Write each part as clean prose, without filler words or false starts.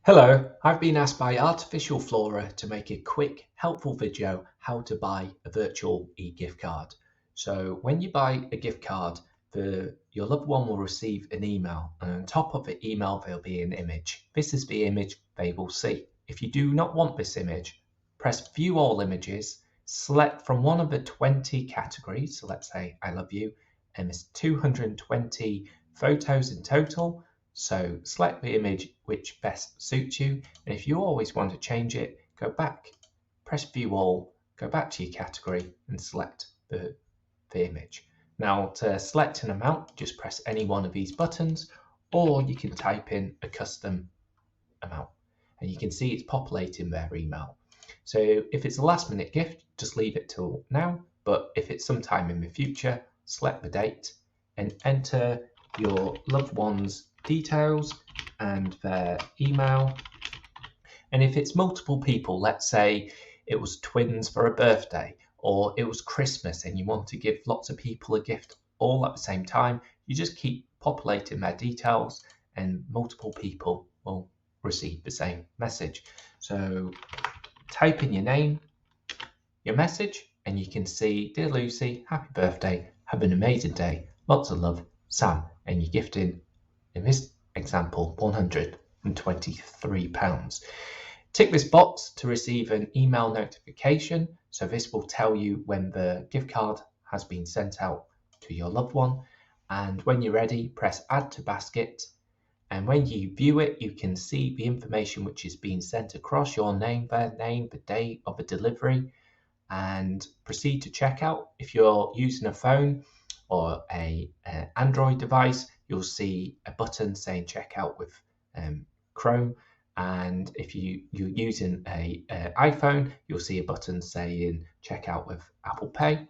Hello, I've been asked by Artificial Flora to make a quick, helpful video how to buy a virtual e-gift card. So when you buy a gift card, your loved one will receive an email, and on top of the email there'll be an image. This is the image they will see. If you do not want this image, press View All Images, select from one of the 20 categories, so let's say I love you, and there's 220 photos in total. So select the image which best suits you, and if you always want to change it, go back, press View All, go back to your category and select the image. Now to select an amount, just press any one of these buttons, or you can type in a custom amount, and you can see it's populating their email. So if it's a last minute gift, just leave it till now, but if it's sometime in the future, select the date and enter your loved one's details and their email. And if it's multiple people, let's say it was twins for a birthday, or it was Christmas and you want to give lots of people a gift all at the same time, you just keep populating their details and multiple people will receive the same message. So type in your name, your message, and you can see, Dear Lucy, happy birthday, have an amazing day, lots of love, Sam, and you're gifting, in this example, £123. Tick this box to receive an email notification. So this will tell you when the gift card has been sent out to your loved one. And when you're ready, press Add to Basket. And when you view it, you can see the information which is being sent across, your name, their name, the date of the delivery, and proceed to checkout. If you're using a phone or an Android device, you'll see a button saying checkout with Chrome, and if you're using an iPhone, you'll see a button saying checkout with Apple Pay.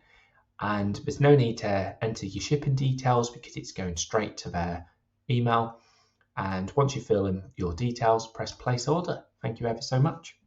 And there's no need to enter your shipping details because it's going straight to their email. And once you fill in your details, press place order. Thank you ever so much.